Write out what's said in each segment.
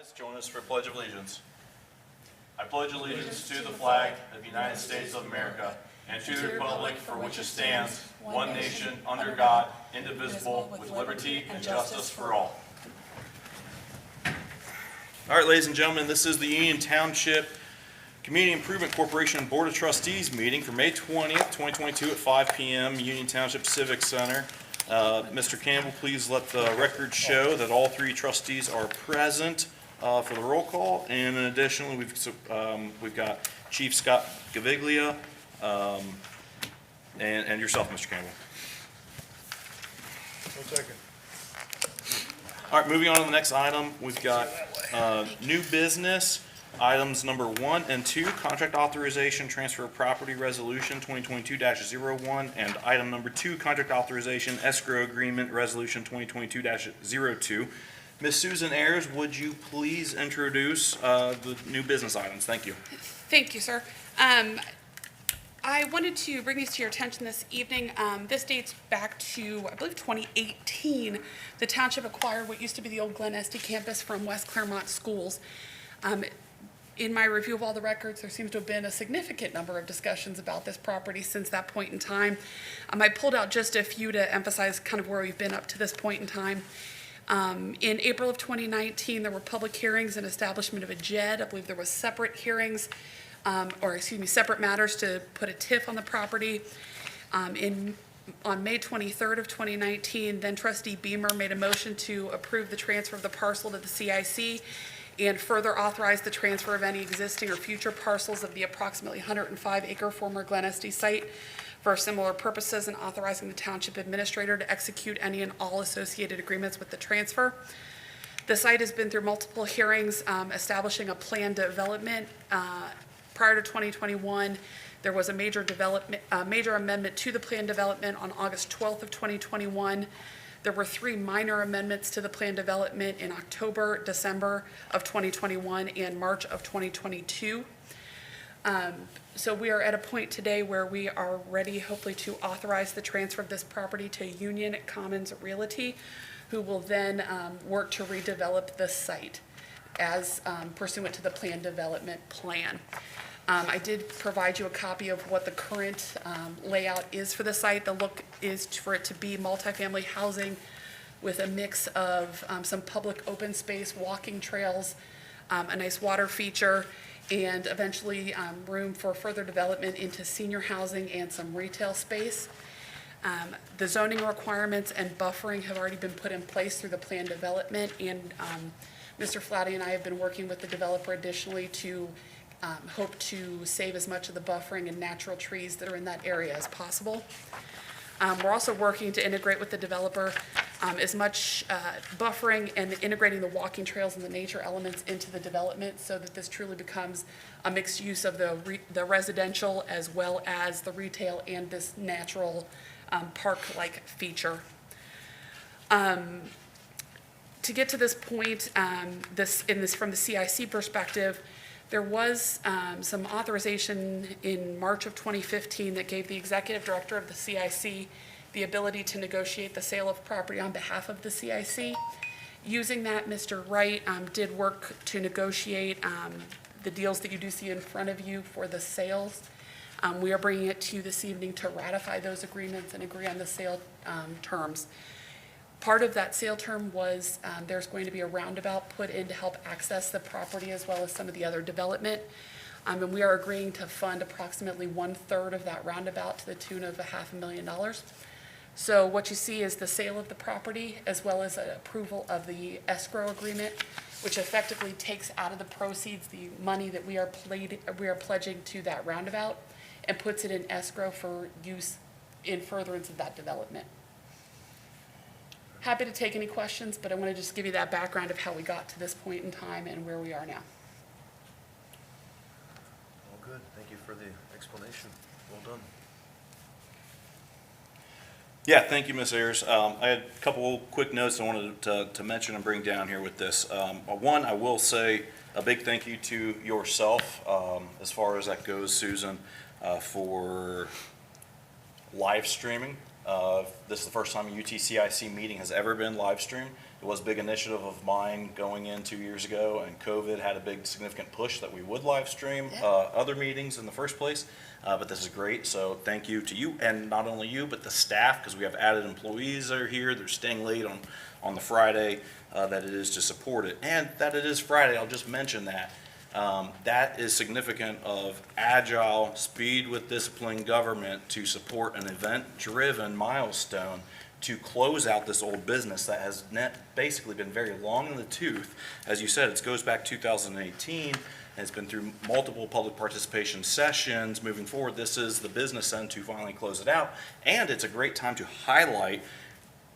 Rise, join us for Pledge of Allegiance. I pledge allegiance to the flag of the United States of America and to the republic for which it stands, one nation, under God, indivisible, with liberty and justice for all. All right, ladies and gentlemen, this is the Union Township Community Improvement Corporation Board of Trustees meeting for May 20th, 2022 at 5 p.m. Union Township Civic Center. Mr. Campbell, please let the record show that all three trustees are present for the roll call. And additionally, we've got Chief Scott Gaviglia and yourself, Mr. Campbell. 1 second. All right, moving on to the next item, we've got new business. Items number 1 and 2, contract authorization, transfer of property resolution 2022-01, and item number 2, contract authorization, escrow agreement resolution 2022-02. Ms. Susan Ayers, would you please introduce the new business items? Thank you. Thank you, sir. I wanted to bring these to your attention this evening. This dates back to, I believe, 2018. The township acquired what used to be the old Glen Estee campus from West Clermont Schools. In my review of all the records, there seems to have been a significant number of discussions about this property since that point in time. I pulled out just a few to emphasize kind of where we've been up to this point in time. In April of 2019, there were public hearings and establishment of a JED. I believe there was separate hearings, separate matters to put a TIF on the property. On May 23rd of 2019, then Trustee Beamer made a motion to approve the transfer of the parcel to the CIC and further authorize the transfer of any existing or future parcels of the approximately 105-acre former Glen Estee site for similar purposes, and authorizing the township administrator to execute any and all associated agreements with the transfer. The site has been through multiple hearings, establishing a planned development. Prior to 2021, there was a major amendment to the planned development on August 12th of 2021. There were 3 minor amendments to the plan development in October, December of 2021, and March of 2022. So we are at a point today where we are ready, hopefully, to authorize the transfer of this property to Union Commons Realty, who will then work to redevelop the site as pursuant to the plan development plan. I did provide you a copy of what the current layout is for the site. The look is for it to be multifamily housing with a mix of some public open space, walking trails, a nice water feature, and eventually room for further development into senior housing and some retail space. The zoning requirements and buffering have already been put in place through the plan development, and Mr. Flatty and I have been working with the developer additionally to hope to save as much of the buffering and natural trees that are in that area as possible. We're also working to integrate with the developer as much buffering and integrating the walking trails and the nature elements into the development so that this truly becomes a mixed use of the residential as well as the retail and this natural park-like feature. To get to this point, from the CIC perspective, there was some authorization in March of 2015 that gave the executive director of the CIC the ability to negotiate the sale of property on behalf of the CIC. Using that, Mr. Wright did work to negotiate the deals that you do see in front of you for the sales. We are bringing it to you this evening to ratify those agreements and agree on the sale terms. Part of that sale term was there's going to be a roundabout put in to help access the property as well as some of the other development. And we are agreeing to fund approximately 1/3 of that roundabout to the tune of $500,000. So what you see is the sale of the property as well as an approval of the escrow agreement, which effectively takes out of the proceeds the money that we are pledging to that roundabout and puts it in escrow for use in furtherance of that development. Happy to take any questions, but I want to just give you that background of how we got to this point in time and where we are now. All good. Thank you for the explanation. Well done. Yeah, thank you, Ms. Ayers. I had a couple quick notes I wanted to mention and bring down here with this. One, I will say a big thank you to yourself, as far as that goes, Susan, for live streaming This is the first time a UTCIC meeting has ever been live streamed. It was a big initiative of mine going in 2 years ago, and COVID had a big significant push that we would live stream other meetings in the first place. But this is great, so thank you to you, and not only you, but the staff, because we have added employees that are here. They're staying late on the Friday that it is to support it. And that it is Friday, I'll just mention that. That is significant of agile, speed with discipline government to support an event-driven milestone to close out this old business that has basically been very long in the tooth. As you said, it goes back 2018, and it's been through multiple public participation sessions. Moving forward, this is the business end to finally close it out, and it's a great time to highlight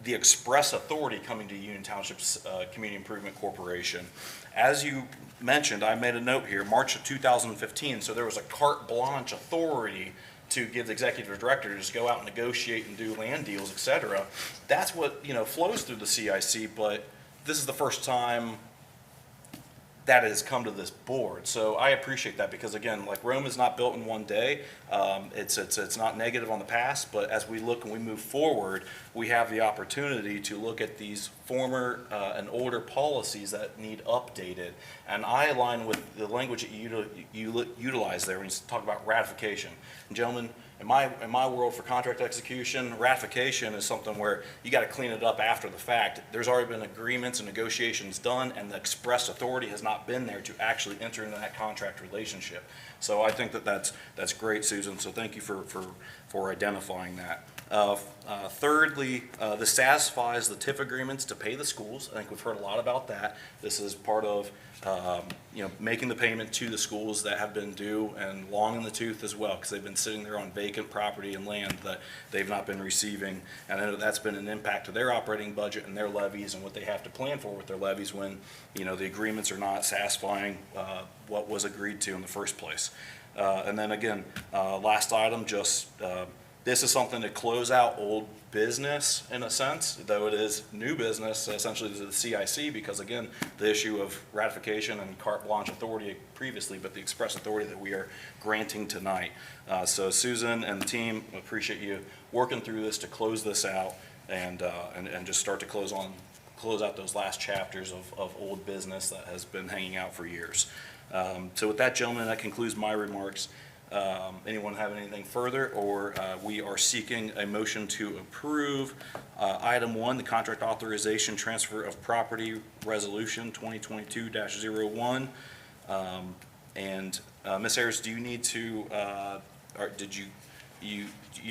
the express authority coming to Union Township's Community Improvement Corporation. As you mentioned, I made a note here, March of 2015, so there was a carte blanche authority to give the executive director to just go out and negotiate and do land deals, et cetera. That's what, flows through the CIC, but this is the first time that has come to this board. So I appreciate that, because again, like Rome is not built in one day. It's not negative on the past, but as we look and we move forward, we have the opportunity to look at these former and older policies that need updated. And I align with the language that you utilize there when you talk about ratification. And gentlemen, in my world, for contract execution, ratification is something where you got to clean it up after the fact. There's already been agreements and negotiations done, and the express authority has not been there to actually enter into that contract relationship. So I think that's great, Susan. So thank you for identifying that. Thirdly, this satisfies the TIF agreements to pay the schools. I think we've heard a lot about that. This is part of making the payment to the schools that have been due and long in the tooth as well, because they've been sitting there on vacant property and land that they've not been receiving. And I know that's been an impact to their operating budget and their levies and what they have to plan for with their levies when, the agreements are not satisfying what was agreed to in the first place. And then again, last item, this is something to close out old business in a sense, though it is new business essentially to the CIC, because again, the issue of ratification and carte blanche authority previously, but the express authority that we are granting tonight. So Susan and the team, appreciate you working through this to close this out and just start to close out those last chapters of old business that has been hanging out for years. So with that, gentlemen, that concludes my remarks. Anyone have anything further, or we are seeking a motion to approve item 1, the contract authorization transfer of property resolution 2022-01. And Ms. Ayers, do you need to, or did you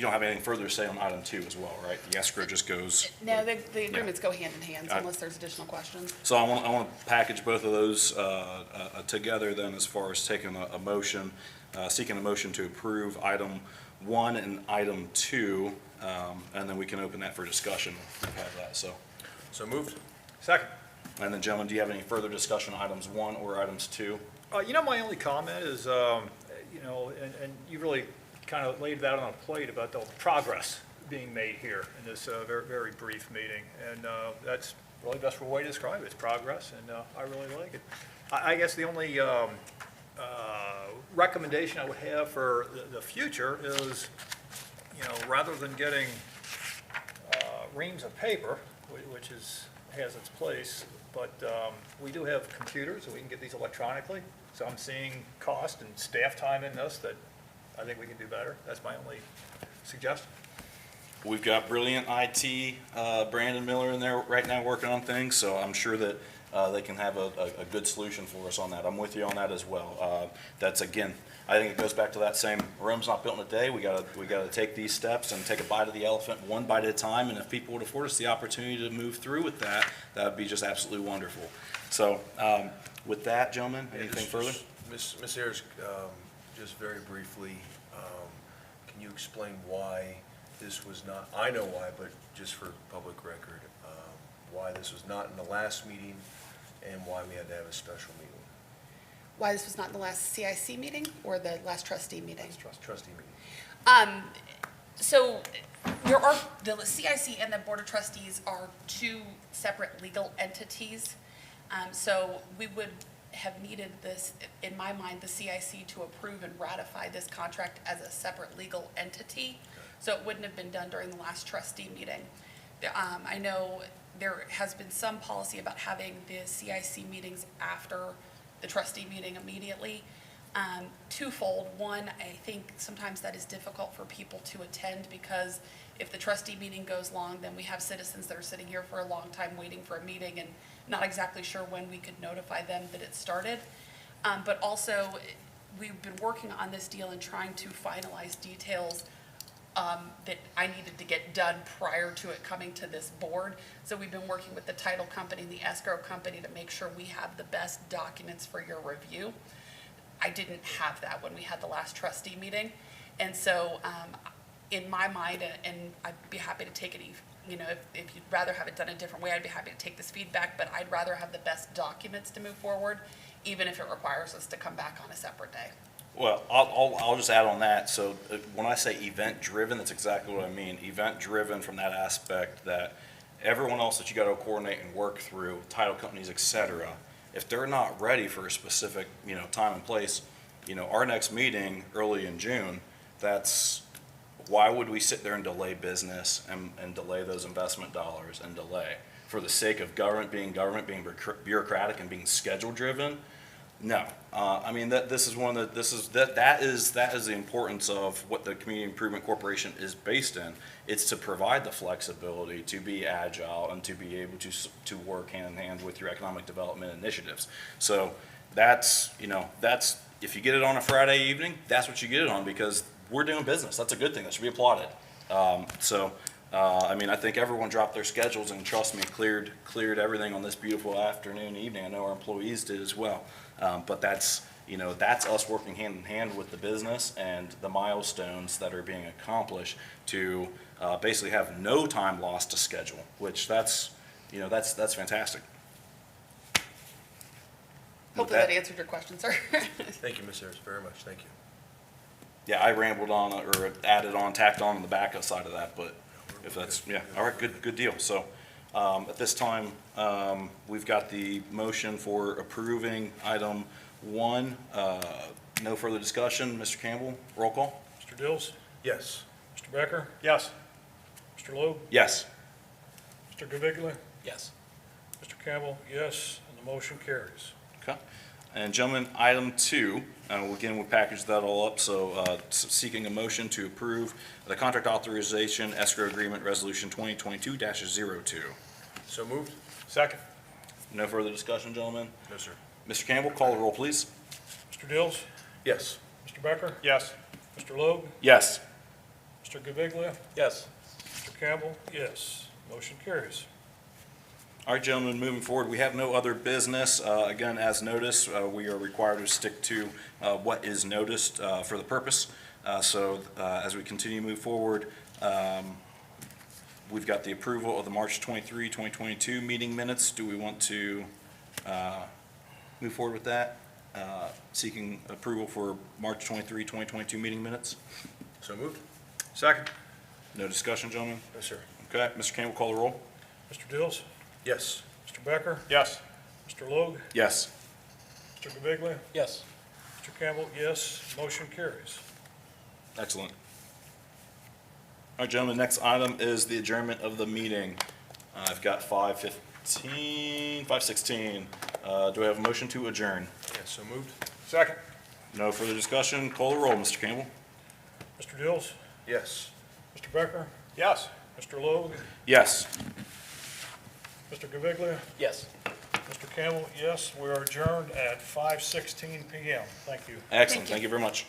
don't have anything further to say on item 2 as well, right? The escrow just goes. No, the agreements go hand in hand, so unless there's additional questions. So I want to package both of those together then, as far as taking a motion. Seeking a motion to approve item 1 and item 2, and then we can open that for discussion if we have that. So moved. Second. And then, gentlemen, do you have any further discussion on items 1 or items 2? My only comment is, and you really kind of laid that on a plate about the progress being made here in this very, very brief meeting. And that's really the best way to describe it. It's progress, and I really like it. I guess the only recommendation I would have for the future is, rather than getting reams of paper, which has its place, but we do have computers and we can get these electronically. So I'm seeing cost and staff time in this that I think we can do better. That's my only suggestion. We've got brilliant IT, Brandon Miller in there right now working on things, so I'm sure that they can have a good solution for us on that. I'm with you on that as well. That's, again, I think it goes back to that same, Rome's not built in a day. We gotta take these steps and take a bite of the elephant one bite at a time, and if people would afford us the opportunity to move through with that, that would be just absolutely wonderful. So with that, gentlemen, anything further? Ms. Ayers, just very briefly, can you explain why this was not, I know why, but just for public record, why this was not in the last meeting and why we had to have a special meeting? Why this was not in the last CIC meeting or the last trustee meeting? Trustee meeting. So the CIC and the Board of Trustees are two separate legal entities. So we would have needed this, in my mind, the CIC to approve and ratify this contract as a separate legal entity. so it wouldn't have been done during the last trustee meeting. I know there has been some policy about having the CIC meetings after the trustee meeting immediately. Twofold. One, I think sometimes that is difficult for people to attend because if the trustee meeting goes long, then we have citizens that are sitting here for a long time waiting for a meeting and not exactly sure when we could notify them that it started. But also, we've been working on this deal and trying to finalize details that I needed to get done prior to it coming to this board. So we've been working with the title company and the escrow company to make sure we have the best documents for your review. I didn't have that when we had the last trustee meeting. And so in my mind, and I'd be happy to take it, you know, if you'd rather have it done a different way, I'd be happy to take this feedback, but I'd rather have the best documents to move forward, even if it requires us to come back on a separate day. Well, I'll just add on that. So when I say event-driven, that's exactly what I mean. Event-driven from that aspect that everyone else that you got to coordinate and work through, title companies, et cetera, if they're not ready for a specific, you know, time and place, you know, our next meeting early in June, that's, why would we sit there and delay business and delay those investment dollars and delay for the sake of government being bureaucratic and being schedule-driven? No, I mean that is the importance of what the Community Improvement Corporation is based in. It's to provide the flexibility to be agile and to be able to work hand in hand with your economic development initiatives. So that's, you know, that's, if you get it on a Friday evening, that's what you get it on, because we're doing business. That's a good thing. That should be applauded. I mean, I think everyone dropped their schedules and, trust me, cleared everything on this beautiful afternoon, evening. I know our employees did as well. But that's, you know, that's us working hand in hand with the business and the milestones that are being accomplished to basically have no time lost to schedule, which that's, you know, that's fantastic. Hopefully that answered your question, sir. Thank you, Ms. Harris, very much, thank you. Yeah, I rambled on or added on, tacked on the back side of that, but if that's, yeah, all right, good deal. So at this time, we've got the motion for approving item 1. No further discussion. Mr. Campbell, roll call. Mr. Dills? Yes. Mr. Becker? Yes. Mr. Loeb? Yes. Mr. Gaviglia? Yes. Mr. Campbell, yes, and the motion carries. Okay. And gentlemen, item 2, again, we'll package that all up, so seeking a motion to approve the contract authorization escrow agreement resolution 2022-02. So moved? Second. No further discussion, gentlemen. No, sir. Mr. Campbell, call the roll, please. Mr. Dills? Yes. Mr. Becker? Yes. Mr. Loeb? Yes. Mr. Gaviglia? Yes. Mr. Campbell, yes, motion carries. All right, gentlemen, moving forward, we have no other business. Again, as noticed, we are required to stick to what is noticed for the purpose. So as we continue to move forward, we've got the approval of the March 23, 2022 meeting minutes. Do we want to move forward with that? Seeking approval for March 23, 2022 meeting minutes? So moved? Second. No discussion, gentlemen? No, sir. Okay, Mr. Campbell, call the roll. Mr. Dills? Yes. Mr. Becker? Yes. Mr. Loeb? Yes. Mr. Gaviglia? Yes. Mr. Campbell, yes, motion carries. Excellent. All right, gentlemen, next item is the adjournment of the meeting. I've got 5:16. Do I have a motion to adjourn? Yes, so moved? Second. No further discussion. Call the roll, Mr. Campbell. Mr. Dills? Yes. Mr. Becker? Yes. Mr. Loeb? Yes. Mr. Gaviglia? Yes. Mr. Campbell, yes, we are adjourned at 5:16 PM. Thank you. Excellent. Thank you. Thank you very much.